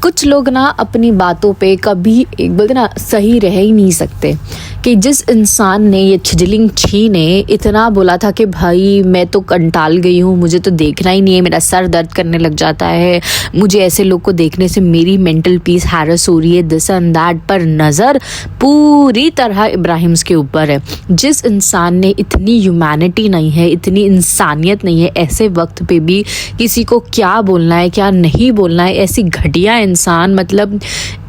कुछ लोग ना अपनी बातों पे कभी एक बोलते ना सही रह ही नहीं सकते कि जिस इंसान ने ये छिजलिंग छी ने इतना बोला था कि भाई मैं तो कंटाल गई हूँ, मुझे तो देखना ही नहीं है, मेरा सर दर्द करने लग जाता है, मुझे ऐसे लोग को देखने से मेरी मेंटल पीस हैरस हो रही है, दिस एंड दैट, पर नज़र पूरी तरह इब्राहिम्स के ऊपर है। जिस इंसान ने इतनी ह्यूमैनिटी नहीं है, इतनी इंसानियत नहीं है, ऐसे वक्त पे भी किसी को क्या बोलना है क्या नहीं बोलना है, ऐसी घटिया इंसान मतलब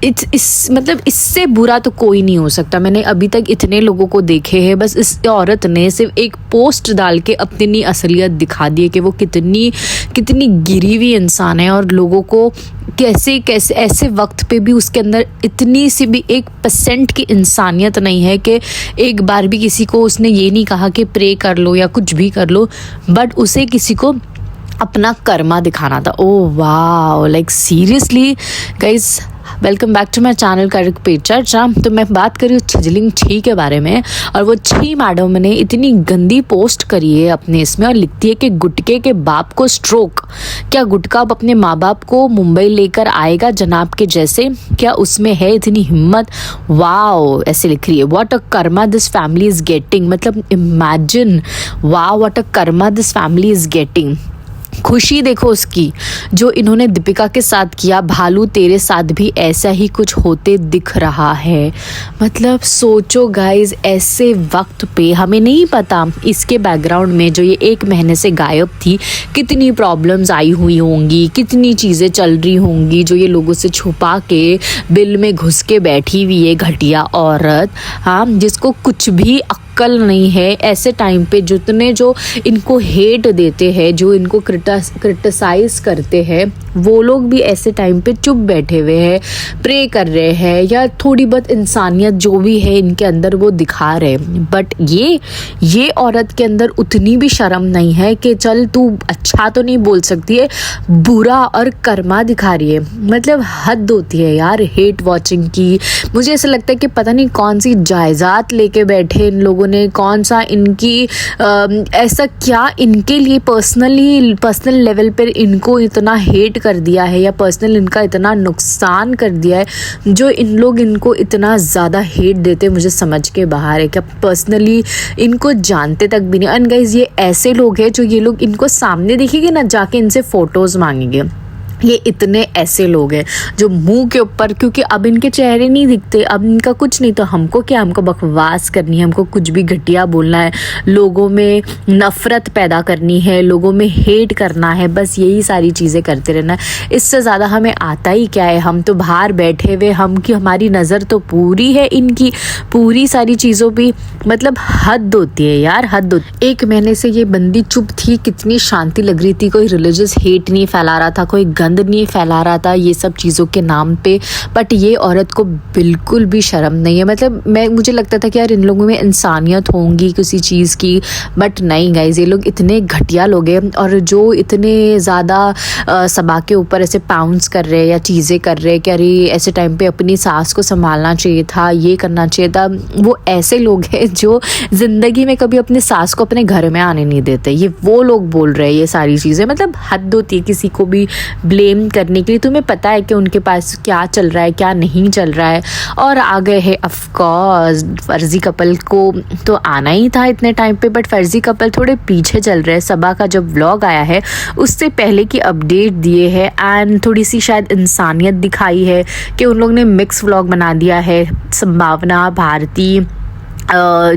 इससे बुरा तो कोई नहीं हो सकता। मैंने अभी तक इतने लोगों को देखे हैं, बस इस औरत ने सिर्फ एक पोस्ट डाल के अपनी असलियत दिखा दी है कि वो कितनी गिरी हुई इंसान है और लोगों को कैसे ऐसे वक्त पे भी उसके अंदर इतनी सी भी 1% की इंसानियत नहीं है कि एक बार भी किसी को उसने ये नहीं कहा कि प्रे कर लो या कुछ भी कर लो, बट उसे किसी को अपना कर्मा दिखाना था। ओह वाह, like seriously guys, welcome back to my channel correct पे चर्चा। तो मैं बात करी हूँ छिजलिंग छी के बारे में, और वो छी मैडम ने इतनी गंदी पोस्ट करी है अपने इसमें और लिखती है कि गुटके के बाप को स्ट्रोक, क्या गुटका अब अपने माँ बाप को मुंबई लेकर आएगा जनाब के जैसे, क्या उसमें है इतनी हिम्मत। वाओ, ऐसे लिख रही है, what a karma this family is getting, मतलब imagine, wow what a karma this family is getting. खुशी देखो उसकी जो इन्होंने दीपिका के साथ किया, भालू तेरे साथ भी ऐसा ही कुछ होते दिख रहा है। मतलब सोचो गाइज, ऐसे वक्त पे हमें नहीं पता इसके बैकग्राउंड में जो ये 1 महीने से गायब थी कितनी प्रॉब्लम्स आई हुई होंगी, कितनी चीज़ें चल रही होंगी जो ये लोगों से छुपा के बिल में घुस के बैठी हुई है घटिया औरत, हाँ, जिसको कुछ भी अक्ल नहीं है। ऐसे टाइम पे जितने जो इनको हेट देते हैं, जो इनको क्रिटिसाइज करते हैं, वो लोग भी ऐसे टाइम पे चुप बैठे हुए हैं, प्रे कर रहे हैं या थोड़ी बहुत इंसानियत जो भी है इनके अंदर वो दिखा रहे हैं। बट ये औरत के अंदर उतनी भी शर्म नहीं है कि चल तू अच्छा तो नहीं बोल सकती है, बुरा और कर्मा दिखा रही है। मतलब हद होती है यार हेट वॉचिंग की। मुझे ऐसा लगता है कि पता नहीं कौन सी जायदाद लेके बैठे इन लोगों ने, कौन सा इनकी ऐसा क्या इनके लिए पर्सनल लेवल पर इनको इतना हेट कर दिया है या पर्सनल इनका इतना नुकसान कर दिया है जो इन लोग इनको इतना ज़्यादा हेट देते, मुझे समझ के बाहर है। क्या पर्सनली इनको जानते तक भी नहीं। एंड गाइस, ये ऐसे लोग हैं जो ये लोग इनको सामने देखेंगे ना, जाके इनसे फ़ोटोज़ मांगेंगे। ये इतने ऐसे लोग हैं जो मुंह के ऊपर, क्योंकि अब इनके चेहरे नहीं दिखते, अब इनका कुछ नहीं, तो हमको क्या, हमको बकवास करनी है, हमको कुछ भी घटिया बोलना है, लोगों में नफ़रत पैदा करनी है, लोगों में हेट करना है, बस यही सारी चीज़ें करते रहना है। इससे ज़्यादा हमें आता ही क्या है। हम तो बाहर बैठे हुए, हमारी नज़र तो पूरी है इनकी पूरी सारी चीज़ों पर। मतलब हद होती है यार, हद होती। 1 महीने से ये बंदी चुप थी, कितनी शांति लग रही थी, कोई रिलीजियस हेट नहीं फैला रहा था, कोई गंद नहीं फैला रहा था ये सब चीज़ों के नाम पे। बट ये औरत को बिल्कुल भी शर्म नहीं है। मतलब मुझे लगता था कि यार इन लोगों में इंसानियत होंगी किसी चीज़ की, बट नहीं गाइज, ये लोग इतने घटिया लोग हैं। और जो इतने ज़्यादा सबा के ऊपर ऐसे पाउंस कर रहे हैं या चीज़ें कर रहे हैं कि अरे ऐसे टाइम पे अपनी सास को संभालना चाहिए था, ये करना चाहिए था, वो ऐसे लोग हैं जो ज़िंदगी में कभी अपने सास को अपने घर में आने नहीं देते। ये वो लोग बोल रहे हैं ये सारी चीज़ें। मतलब हद होती है किसी को भी ब्लेम करने के लिए। तुम्हें पता है कि उनके पास क्या चल रहा है क्या नहीं चल रहा है। और आ गए हैं ऑफकोर्स, फर्जी कपल को तो आना ही था इतने टाइम पे, बट फर्जी कपल थोड़े पीछे चल रहे हैं। सबा का जब व्लॉग आया है उससे पहले की अपडेट दिए है एंड थोड़ी सी शायद इंसानियत दिखाई है कि उन लोग ने मिक्स व्लॉग बना दिया है। संभावना, भारती,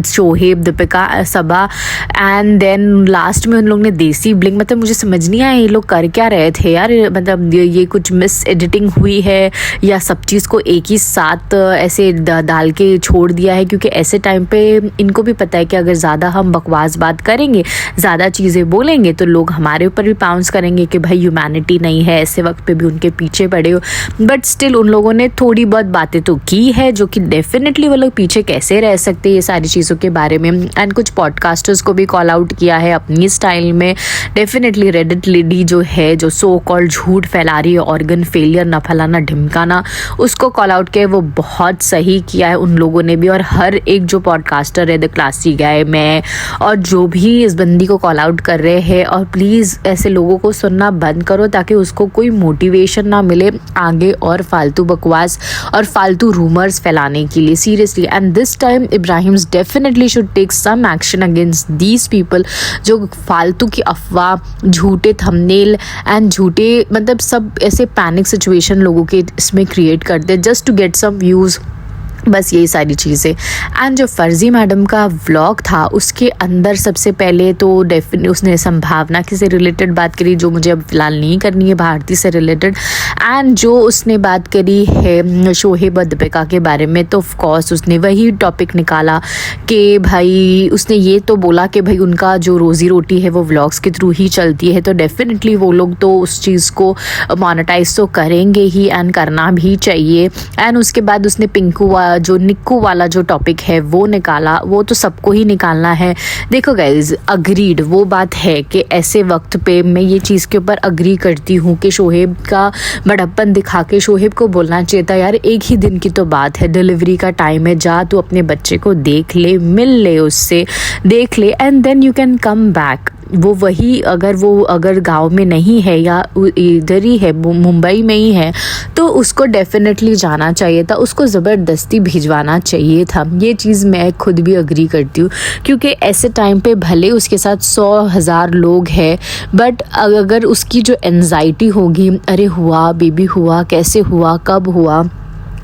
शोहेब, दीपिका, सबा एंड देन लास्ट में उन लोग ने देसी ब्लिंग। मतलब मुझे समझ नहीं आया ये लोग कर क्या रहे थे यार। मतलब ये कुछ मिस एडिटिंग हुई है या सब चीज़ को एक ही साथ ऐसे डाल के छोड़ दिया है, क्योंकि ऐसे टाइम पे इनको भी पता है कि अगर ज़्यादा हम बकवास बात करेंगे, ज़्यादा चीज़ें बोलेंगे तो लोग हमारे ऊपर भी पाउंस करेंगे कि भाई ह्यूमैनिटी नहीं है। ऐसे वक्त पे भी उनके पीछे पड़े हो, बट स्टिल उन लोगों ने थोड़ी बहुत बातें तो की है जो कि डेफिनेटली वो लोग पीछे कैसे रह सकते थे ये सारी चीज़ों के बारे में, एंड कुछ पॉडकास्टर्स को भी कॉल आउट किया है अपनी स्टाइल में। डेफिनेटली रेडिट लेडी जो है, जो सो कॉल्ड झूठ फैला रही है, ऑर्गन फेलियर ना फैलाना ढिमकाना, उसको कॉल आउट किया है। वो बहुत सही किया है उन लोगों ने भी, और हर एक जो पॉडकास्टर है, द क्लासी गाय, मैं और जो भी इस बंदी को कॉल आउट कर रहे हैं। और प्लीज़ ऐसे लोगों को सुनना बंद करो ताकि उसको कोई मोटिवेशन ना मिले आगे और फालतू बकवास और फालतू रूमर्स फैलाने के लिए। Seriously, and this time Ibrahims definitely should take some action against these people जो फालतू की अफवाह, झूठे थंबनेल एंड झूठे मतलब सब ऐसे पैनिक सिचुएशन लोगों के इसमें क्रिएट करते हैं just to get some views, बस यही सारी चीज़ें। एंड जो फर्जी मैडम का व्लॉग था उसके अंदर सबसे पहले तो उसने संभावना से रिलेटेड बात करी, जो मुझे अब फ़िलहाल नहीं करनी है, भारती से रिलेटेड। एंड जो उसने बात करी है शोहेब और दीपिका के बारे में, तो ऑफ कोर्स उसने वही टॉपिक निकाला कि भाई उसने ये तो बोला कि भाई उनका जो रोज़ी रोटी है वो व्लॉग्स के थ्रू ही चलती है, तो डेफिनेटली वो लोग तो उस चीज़ को मोनेटाइज तो करेंगे ही एंड करना भी चाहिए। एंड उसके बाद उसने पिंकू जो निक्कू वाला जो टॉपिक है वो निकाला, वो तो सबको ही निकालना है। देखो गाइज, अग्रीड, वो बात है कि ऐसे वक्त पे मैं ये चीज़ के ऊपर अग्री करती हूँ कि शोहेब का बड़प्पन दिखा के शोहेब को बोलना चाहिए था, यार एक ही दिन की तो बात है, डिलीवरी का टाइम है, जा तू अपने बच्चे को देख ले, मिल ले उससे, देख ले, and then you can come back. वो अगर गांव में नहीं है या इधर ही है, मुंबई में ही है, तो उसको डेफिनेटली जाना चाहिए था, उसको ज़बरदस्ती भिजवाना चाहिए था। ये चीज़ मैं खुद भी अग्री करती हूँ, क्योंकि ऐसे टाइम पे भले उसके साथ 100,000 लोग हैं, बट अगर उसकी जो एंजाइटी होगी, अरे हुआ, बेबी हुआ, कैसे हुआ, कब हुआ,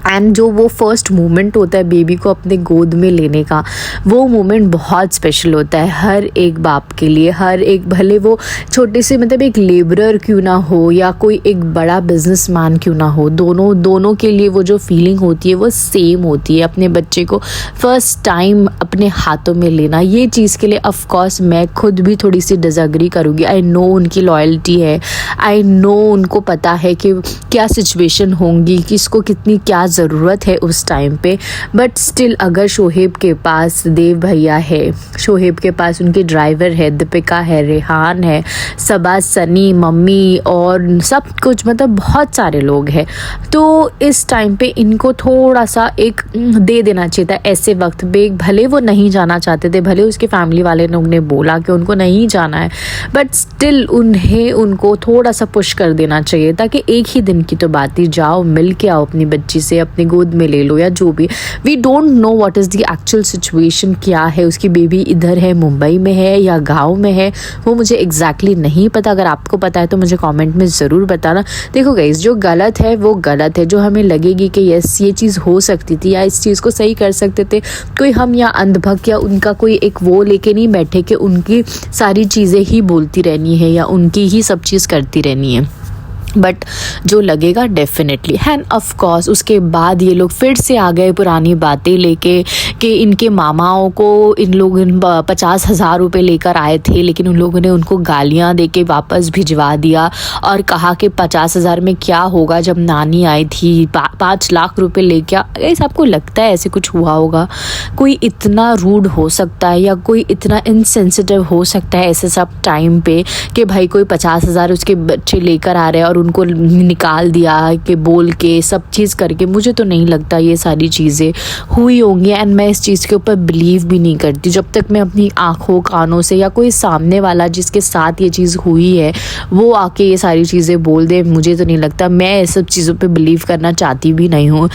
एंड जो वो फर्स्ट मोमेंट होता है बेबी को अपने गोद में लेने का, वो मोमेंट बहुत स्पेशल होता है हर एक बाप के लिए। हर एक, भले वो छोटे से मतलब एक लेबरर क्यों ना हो या कोई एक बड़ा बिजनेसमैन क्यों ना हो, दोनों के लिए वो जो फीलिंग होती है वो सेम होती है। अपने बच्चे को फर्स्ट टाइम अपने हाथों में लेना, ये चीज़ के लिए ऑफ कोर्स मैं खुद भी थोड़ी सी डिसएग्री करूँगी। आई नो उनकी लॉयल्टी है, आई नो उनको पता है कि क्या सिचुएशन होंगी, किसको कितनी क्या ज़रूरत है उस टाइम पे, बट स्टिल अगर शोहेब के पास देव भैया है, शोहेब के पास उनके ड्राइवर है, दीपिका है, रेहान है, सबा, सनी, मम्मी और सब कुछ, मतलब बहुत सारे लोग हैं, तो इस टाइम पे इनको थोड़ा सा एक दे देना चाहिए था ऐसे वक्त पे। भले वो नहीं जाना चाहते थे, भले उसके फैमिली वाले लोग ने बोला कि उनको नहीं जाना है, बट स्टिल उनको थोड़ा सा पुश कर देना चाहिए था कि एक ही दिन की तो बात ही, जाओ मिल के आओ अपनी बच्ची से, अपने गोद में ले लो या जो भी। We don't know what is the actual situation, क्या है उसकी बेबी इधर है, मुंबई में है या गांव में है, वो मुझे एग्जैक्टली नहीं पता। अगर आपको पता है तो मुझे कमेंट में ज़रूर बताना। देखो गाइस, जो गलत है वो गलत है, जो हमें लगेगी कि यस ये चीज़ हो सकती थी या इस चीज़ को सही कर सकते थे, कोई हम या अंधभक्त या उनका कोई एक वो लेके नहीं बैठे कि उनकी सारी चीज़ें ही बोलती रहनी है या उनकी ही सब चीज़ करती रहनी है, बट जो लगेगा डेफिनेटली है। ऑफ कोर्स उसके बाद ये लोग फिर से आ गए पुरानी बातें लेके कि इनके मामाओं को इन लोग 50,000 रुपये लेकर आए थे, लेकिन उन लोगों ने उनको गालियां देके वापस भिजवा दिया और कहा कि 50,000 में क्या होगा, जब नानी आई थी 5 लाख रुपये लेके। ऐसा आपको लगता है ऐसे कुछ हुआ होगा? कोई इतना रूड हो सकता है या कोई इतना इनसेंसिटिव हो सकता है ऐसे सब टाइम पे कि भाई कोई 50,000 उसके बच्चे लेकर आ रहे हैं और उनको निकाल दिया कि बोल के सब चीज़ करके? मुझे तो नहीं लगता ये सारी चीज़ें हुई होंगी, एंड मैं इस चीज़ के ऊपर बिलीव भी नहीं करती जब तक मैं अपनी आँखों कानों से या कोई सामने वाला जिसके साथ ये चीज़ हुई है वो आके ये सारी चीज़ें बोल दे। मुझे तो नहीं लगता, मैं इस सब चीज़ों पे बिलीव करना चाहती भी नहीं हूँ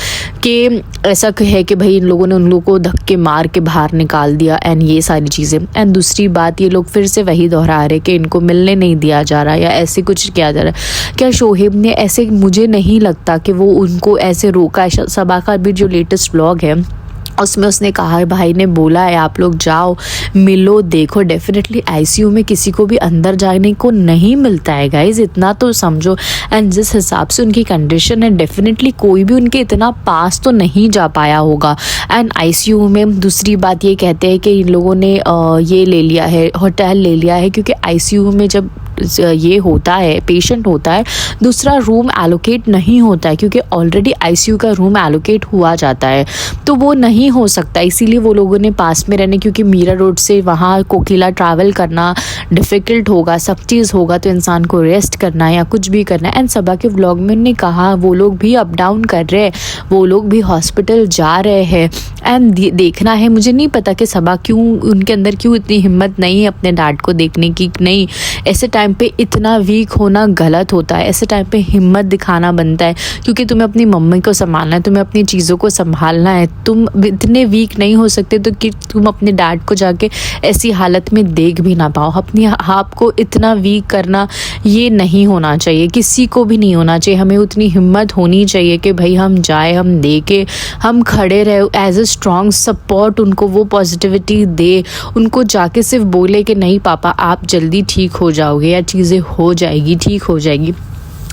कि ऐसा है कि भाई इन लोगों ने उन लोगों को धक्के मार के बाहर निकाल दिया एंड ये सारी चीज़ें। एंड दूसरी बात, ये लोग फिर से वही दोहरा रहे कि इनको मिलने नहीं दिया जा रहा या ऐसे कुछ किया जा रहा है। क्या शोहेब ने ऐसे, मुझे नहीं लगता कि वो उनको ऐसे रोका है। सबा का भी जो लेटेस्ट व्लॉग है उसमें उसने कहा है, भाई ने बोला है आप लोग जाओ मिलो देखो। डेफिनेटली आईसीयू में किसी को भी अंदर जाने को नहीं मिलता है गाइज, इतना तो समझो। एंड जिस हिसाब से उनकी कंडीशन है डेफिनेटली कोई भी उनके इतना पास तो नहीं जा पाया होगा। एंड आईसीयू में दूसरी बात ये कहते हैं कि इन लोगों ने ये ले लिया है, होटल ले लिया है, क्योंकि आईसीयू में जब ये होता है, पेशेंट होता है, दूसरा रूम एलोकेट नहीं होता है क्योंकि ऑलरेडी आईसीयू का रूम एलोकेट हुआ जाता है, तो वो नहीं हो सकता। इसीलिए वो लोगों ने पास में रहने, क्योंकि मीरा रोड से वहाँ कोकिला ट्रैवल करना डिफ़िकल्ट होगा, सब चीज़ होगा, तो इंसान को रेस्ट करना है या कुछ भी करना है। एंड सबा के व्लॉग में उन्होंने कहा वो लोग भी अप डाउन कर रहे हैं, वो लोग भी हॉस्पिटल जा रहे हैं। एंड देखना है, मुझे नहीं पता कि सबा क्यों, उनके अंदर क्यों इतनी हिम्मत नहीं है अपने डैड को देखने की। नहीं, ऐसे टाइम पे इतना वीक होना गलत होता है, ऐसे टाइम पे हिम्मत दिखाना बनता है, क्योंकि तुम्हें अपनी मम्मी को संभालना है, तुम्हें अपनी चीज़ों को संभालना है। तुम इतने वीक नहीं हो सकते तो कि तुम अपने डैड को जाके ऐसी हालत में देख भी ना पाओ। अपने आप को इतना वीक करना ये नहीं होना चाहिए, किसी को भी नहीं होना चाहिए। हमें उतनी हिम्मत होनी चाहिए कि भाई हम जाए, हम देखे, हम खड़े रहे एज अ स्ट्रॉन्ग सपोर्ट, उनको वो पॉजिटिविटी दे, उनको जाके सिर्फ बोले कि नहीं पापा आप जल्दी ठीक हो जाओगे या चीज़ें हो जाएगी, ठीक हो जाएगी।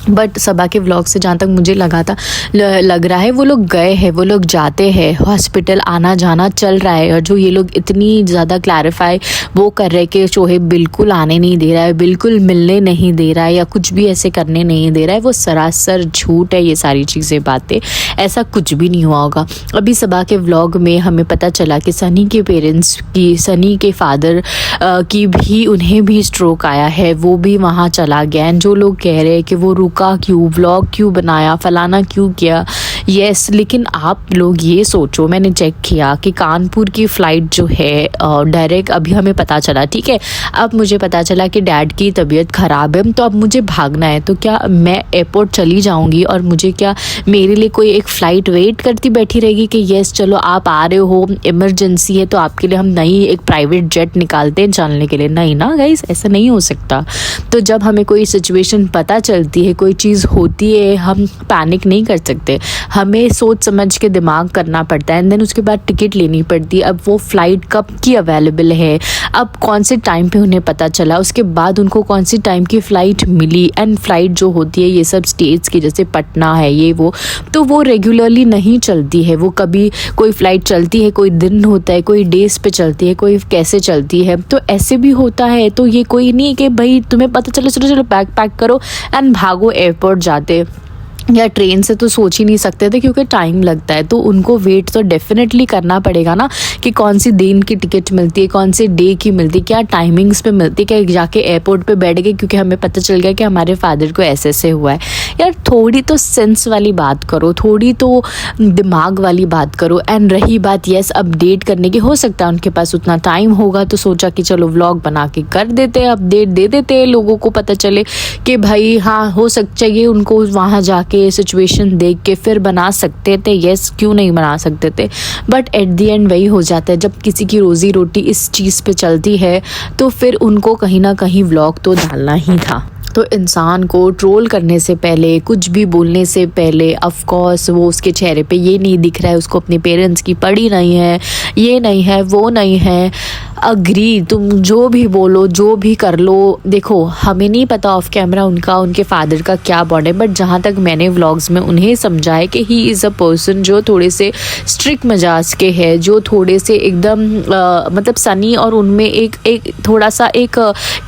बट सबा के व्लॉग से जहाँ तक मुझे लग रहा है वो लोग गए हैं, वो लोग जाते हैं हॉस्पिटल, आना जाना चल रहा है। और जो ये लोग इतनी ज़्यादा क्लैरिफाई वो कर रहे हैं कि शोहेब बिल्कुल आने नहीं दे रहा है, बिल्कुल मिलने नहीं दे रहा है या कुछ भी ऐसे करने नहीं दे रहा है, वो सरासर झूठ है। ये सारी चीज़ें बातें, ऐसा कुछ भी नहीं हुआ होगा। अभी सबा के व्लॉग में हमें पता चला कि सनी के पेरेंट्स की, सनी के फादर की भी, उन्हें भी स्ट्रोक आया है, वो भी वहाँ चला गया। एंड जो लोग कह रहे हैं कि वो रुका क्यों, व्लॉग क्यों बनाया, फलाना क्यों किया, यस, लेकिन आप लोग ये सोचो, मैंने चेक किया कि कानपुर की फ़्लाइट जो है डायरेक्ट, अभी हमें पता चला, ठीक है, अब मुझे पता चला कि डैड की तबीयत ख़राब है, तो अब मुझे भागना है। तो क्या मैं एयरपोर्ट चली जाऊंगी और मुझे क्या मेरे लिए कोई एक फ़्लाइट वेट करती बैठी रहेगी कि यस चलो आप आ रहे हो, इमरजेंसी है तो आपके लिए हम नई एक प्राइवेट जेट निकालते हैं चलने के लिए? नहीं ना गाइस, ऐसा नहीं हो सकता। तो जब हमें कोई सिचुएशन पता चलती है, कोई चीज़ होती है, हम पैनिक नहीं कर सकते, हमें सोच समझ के दिमाग करना पड़ता है। एंड देन उसके बाद टिकट लेनी पड़ती है। अब वो फ़्लाइट कब की अवेलेबल है, अब कौन से टाइम पे उन्हें पता चला, उसके बाद उनको कौन सी टाइम की फ़्लाइट मिली। एंड फ़्लाइट जो होती है ये सब स्टेट्स की, जैसे पटना है ये वो, तो वो रेगुलरली नहीं चलती है। वो कभी कोई फ़्लाइट चलती है, कोई दिन होता है, कोई डेज़ पे चलती है, कोई कैसे चलती है, तो ऐसे भी होता है। तो ये कोई नहीं है कि भाई तुम्हें पता चलो चलो चलो बैग पैक करो एंड भागो एयरपोर्ट जाते। या ट्रेन से तो सोच ही नहीं सकते थे क्योंकि टाइम लगता है, तो उनको वेट तो डेफिनेटली करना पड़ेगा ना कि कौन सी दिन की टिकट मिलती है, कौन से डे की मिलती है, क्या टाइमिंग्स पे मिलती है, क्या जाके एयरपोर्ट पे बैठ गए क्योंकि हमें पता चल गया कि हमारे फादर को ऐसे हुआ है। यार थोड़ी तो सेंस वाली बात करो, थोड़ी तो दिमाग वाली बात करो। एंड रही बात यस अपडेट करने की, हो सकता है उनके पास उतना टाइम होगा तो सोचा कि चलो व्लॉग बना के कर देते, अपडेट दे देते, लोगों को पता चले कि भाई हाँ हो चाहिए उनको वहाँ जाके सिचुएशन देख के फिर बना सकते थे। यस, क्यों नहीं बना सकते थे, बट एट द एंड वही हो जाता है। जब किसी की रोजी रोटी इस चीज़ पे चलती है तो फिर उनको कहीं ना कहीं व्लॉग तो डालना ही था। तो इंसान को ट्रोल करने से पहले, कुछ भी बोलने से पहले, ऑफ कोर्स वो उसके चेहरे पे ये नहीं दिख रहा है उसको अपने पेरेंट्स की पड़ी नहीं है, ये नहीं है, वो नहीं है, अग्री, तुम जो भी बोलो, जो भी कर लो। देखो हमें नहीं पता ऑफ कैमरा उनके फादर का क्या बॉन्ड है, बट जहाँ तक मैंने व्लॉग्स में उन्हें समझा है कि ही इज़ अ पर्सन जो थोड़े से स्ट्रिक्ट मिजाज के है, जो थोड़े से एकदम मतलब सनी और उनमें एक थोड़ा सा एक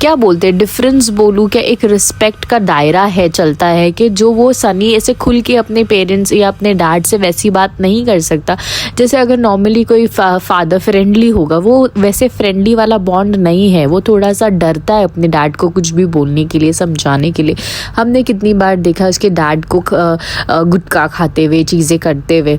क्या बोलते हैं, डिफरेंस बोलूँ क्या, एक रिस्पेक्ट का दायरा है, चलता है कि जो वो सनी ऐसे खुल के अपने पेरेंट्स या अपने डैड से वैसी बात नहीं कर सकता। जैसे अगर नॉर्मली कोई फादर फ्रेंडली होगा, वो वैसे फ्रेंडली वाला बॉन्ड नहीं है, वो थोड़ा सा डरता है अपने डैड को कुछ भी बोलने के लिए, समझाने के लिए। हमने कितनी बार देखा उसके डैड को गुटखा खाते हुए, चीज़ें करते हुए,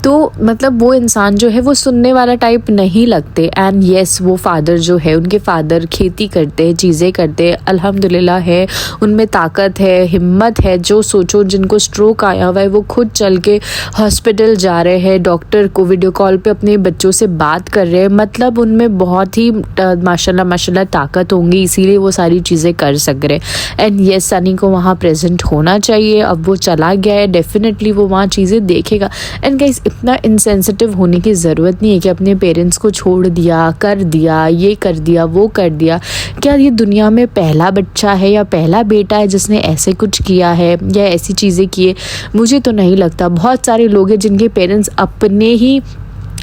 तो मतलब वो इंसान जो है वो सुनने वाला टाइप नहीं लगते। एंड येस वो फादर जो है, उनके फादर खेती करते हैं, चीज़ें करते हैं, अल्हम्दुलिल्लाह है, उनमें ताकत है, हिम्मत है। जो सोचो जिनको स्ट्रोक आया हुआ है वो खुद चल के हॉस्पिटल जा रहे हैं, डॉक्टर को वीडियो कॉल पे अपने बच्चों से बात कर रहे हैं, मतलब उनमें बहुत ही माशाल्लाह ताकत होंगी, इसीलिए वो सारी चीज़ें कर सक रहे। एंड येस सनी को वहाँ प्रेजेंट होना चाहिए। अब वो चला गया है, डेफिनेटली वो वहाँ चीज़ें देखेगा। एंड गाइस इतना इनसेंसिटिव होने की ज़रूरत नहीं है कि अपने पेरेंट्स को छोड़ दिया, कर दिया, ये कर दिया, वो कर दिया। क्या ये दुनिया में पहला बच्चा है या पहला बेटा है जिसने ऐसे कुछ किया है या ऐसी चीज़ें किए? मुझे तो नहीं लगता। बहुत सारे लोग हैं जिनके पेरेंट्स अपने ही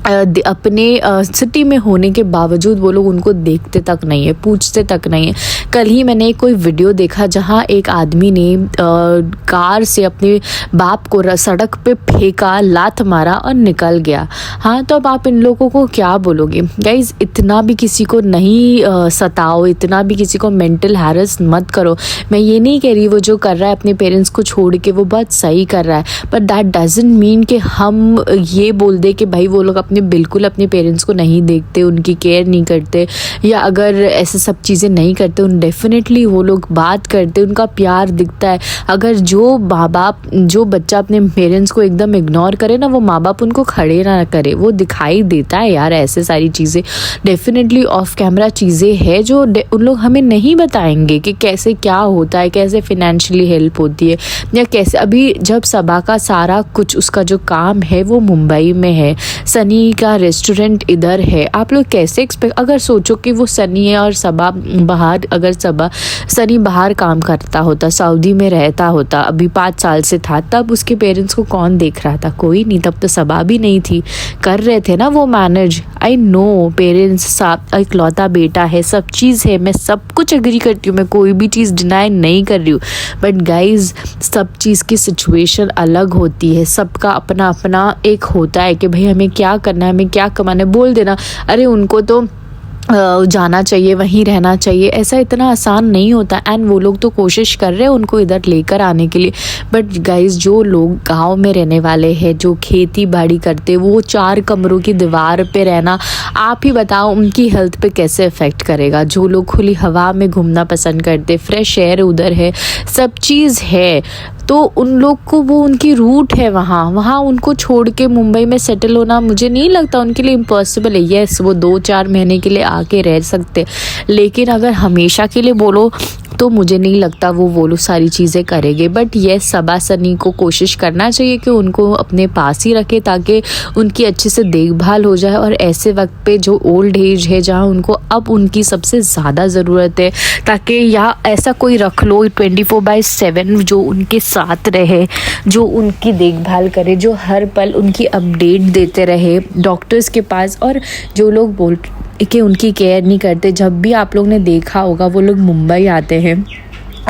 अपने सिटी में होने के बावजूद वो लोग उनको देखते तक नहीं है, पूछते तक नहीं है। कल ही मैंने कोई वीडियो देखा जहाँ एक आदमी ने कार से अपने बाप को सड़क पे फेंका, लात मारा और निकल गया। हाँ, तो अब आप इन लोगों को क्या बोलोगे? गाइज, इतना भी किसी को नहीं सताओ, इतना भी किसी को मेंटल हैरेस मत करो। मैं ये नहीं कह रही वो जो कर रहा है अपने पेरेंट्स को छोड़ के वो बहुत सही कर रहा है, बट दैट डजंट मीन कि हम ये बोल दे कि भाई वो लोग बिल्कुल अपने पेरेंट्स को नहीं देखते, उनकी केयर नहीं करते, या अगर ऐसे सब चीज़ें नहीं करते, उन डेफिनेटली वो लोग बात करते, उनका प्यार दिखता है। अगर जो माँ बाप, जो बच्चा अपने पेरेंट्स को एकदम इग्नोर करे ना, वो माँ बाप उनको खड़े ना करे, वो दिखाई देता है यार। ऐसे सारी चीज़ें डेफिनेटली ऑफ कैमरा चीज़ें हैं जो उन लोग हमें नहीं बताएंगे कि कैसे क्या होता है, कैसे फिनेंशियली हेल्प होती है, या कैसे। अभी जब सबा का सारा कुछ उसका जो काम है वो मुंबई में है, सनी का रेस्टोरेंट इधर है, आप लोग कैसे एक्सपेक्ट, अगर सोचो कि वो सनी है और सबा बाहर, अगर सनी बाहर काम करता होता, सऊदी में रहता होता, अभी 5 साल से था, तब उसके पेरेंट्स को कौन देख रहा था? कोई नहीं। तब तो सबा भी नहीं थी, कर रहे थे ना वो मैनेज। आई नो पेरेंट्स साथ, इकलौता बेटा है, सब चीज़ है, मैं सब कुछ एग्री करती हूँ, मैं कोई भी चीज़ डिनाई नहीं कर रही हूँ, बट गाइज सब चीज़ की सिचुएशन अलग होती है, सबका अपना अपना एक होता है कि भाई हमें क्या करना है, हमें क्या कमाना है। बोल देना अरे उनको तो जाना चाहिए, वहीं रहना चाहिए, ऐसा इतना आसान नहीं होता। एंड वो लोग तो कोशिश कर रहे हैं उनको इधर लेकर आने के लिए, बट गाइस जो लोग गांव में रहने वाले हैं, जो खेती बाड़ी करते, वो 4 कमरों की दीवार पे रहना, आप ही बताओ उनकी हेल्थ पे कैसे इफ़ेक्ट करेगा। जो लोग खुली हवा में घूमना पसंद करते, फ्रेश एयर उधर है, सब चीज़ है, तो उन लोग को वो उनकी रूट है वहाँ उनको छोड़ के मुंबई में सेटल होना मुझे नहीं लगता उनके लिए इम्पॉसिबल है। येस, वो 2-4 महीने के लिए आके रह सकते, लेकिन अगर हमेशा के लिए बोलो तो मुझे नहीं लगता वो लोग सारी चीज़ें करेंगे। बट ये सबा सनी को कोशिश करना चाहिए कि उनको अपने पास ही रखे ताकि उनकी अच्छे से देखभाल हो जाए। और ऐसे वक्त पे जो ओल्ड एज है जहाँ उनको अब उनकी सबसे ज़्यादा ज़रूरत है, ताकि या ऐसा कोई रख लो 24/7 जो उनके साथ रहे, जो उनकी देखभाल करे, जो हर पल उनकी अपडेट देते रहे डॉक्टर्स के पास। और जो लोग बोल कि उनकी केयर नहीं करते, जब भी आप लोग ने देखा होगा वो लोग मुंबई आते हैं,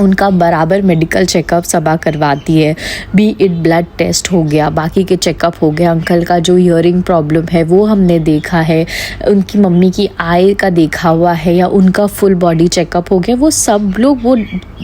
उनका बराबर मेडिकल चेकअप सबा करवाती है, बी इट ब्लड टेस्ट हो गया, बाकी के चेकअप हो गया। अंकल का जो ईयरिंग प्रॉब्लम है वो हमने देखा है, उनकी मम्मी की आई का देखा हुआ है, या उनका फुल बॉडी चेकअप हो गया। वो सब लोग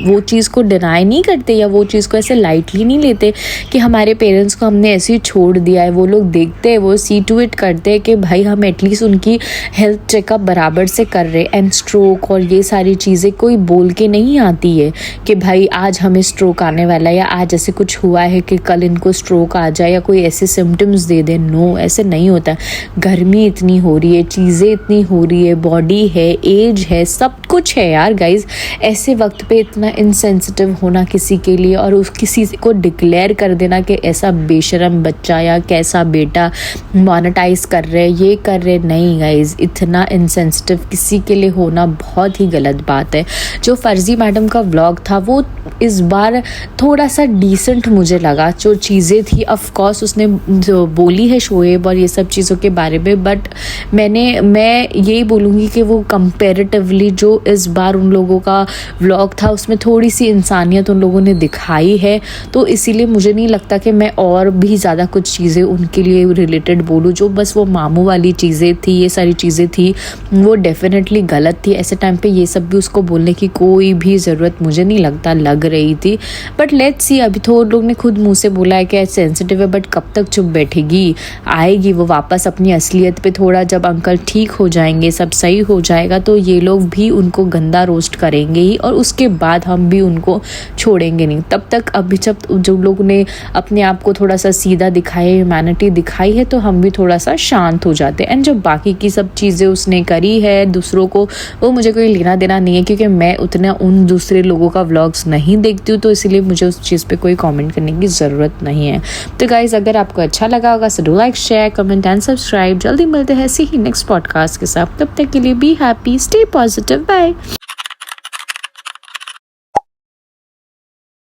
वो चीज़ को डिनाई नहीं करते, या वो चीज़ को ऐसे लाइटली नहीं लेते कि हमारे पेरेंट्स को हमने ऐसे ही छोड़ दिया है। वो लोग देखते हैं, वो सी टू इट करते हैं कि भाई हम एटलीस्ट उनकी हेल्थ चेकअप बराबर से कर रहे। एंड स्ट्रोक और ये सारी चीज़ें कोई बोल के नहीं आती है कि भाई आज हमें स्ट्रोक आने वाला है, या आज ऐसे कुछ हुआ है कि कल इनको स्ट्रोक आ जाए, या कोई ऐसे सिम्टम्स दे दे। नो, ऐसे नहीं होता। गर्मी इतनी हो रही है, चीज़ें इतनी हो रही है, बॉडी है, एज है, सब कुछ है यार गाइज। ऐसे वक्त पे इतना इनसेंसिटिव होना किसी के लिए, और उस किसी को डिक्लेयर कर देना कि ऐसा बेशरम बच्चा या कैसा बेटा मोनेटाइज कर रहे, ये कर रहे, नहीं गाइज, इतना इनसेंसिटिव किसी के लिए होना बहुत ही गलत बात है। जो फर्जी मैडम का व्लॉग था वो इस बार थोड़ा सा डिसेंट मुझे लगा, जो चीज़ें थी। ऑफ कोर्स उसने जो बोली है शोएब और ये सब चीज़ों के बारे में, बट मैं यही बोलूँगी कि वो कंपैरेटिवली जो इस बार उन लोगों का व्लॉग था उसमें थोड़ी सी इंसानियत उन लोगों ने दिखाई है, तो इसीलिए मुझे नहीं लगता कि मैं और भी ज़्यादा कुछ चीज़ें उनके लिए रिलेटेड बोलूँ। जो बस वो मामू वाली चीज़ें थी, ये सारी चीज़ें थी, वो डेफिनेटली गलत थी। ऐसे टाइम पे ये सब भी उसको बोलने की कोई भी ज़रूरत मुझे नहीं लगता लग रही थी। बट लेट्स सी, अभी तो लोग ने खुद मुंह से बोला है कि सेंसिटिव है, बट कब तक चुप बैठेगी? आएगी वो वापस अपनी असलियत पे। थोड़ा जब अंकल ठीक हो जाएंगे, सब सही हो जाएगा, तो ये लोग भी उनको गंदा रोस्ट करेंगे ही, और उसके बाद हम भी उनको छोड़ेंगे नहीं। तब तक अभी जब जो लोग ने अपने आप को थोड़ा सा सीधा दिखाया, ह्यूमैनिटी दिखाई है, तो हम भी थोड़ा सा शांत हो जाते हैं। एंड जो बाकी की सब चीज़ें उसने करी है दूसरों को, वो मुझे कोई लेना देना नहीं है, क्योंकि मैं उतना उन दूसरे लोगों का व्लॉग्स नहीं देखती हूँ, तो इसीलिए मुझे उस चीज़ पे कोई कमेंट करने की ज़रूरत नहीं है। तो गाइज़, अगर आपको अच्छा लगा होगा तो do like, share, comment and subscribe. जल्दी मिलते हैं ऐसे ही नेक्स्ट पॉडकास्ट के साथ। तब तक के लिए be happy, stay positive, bye.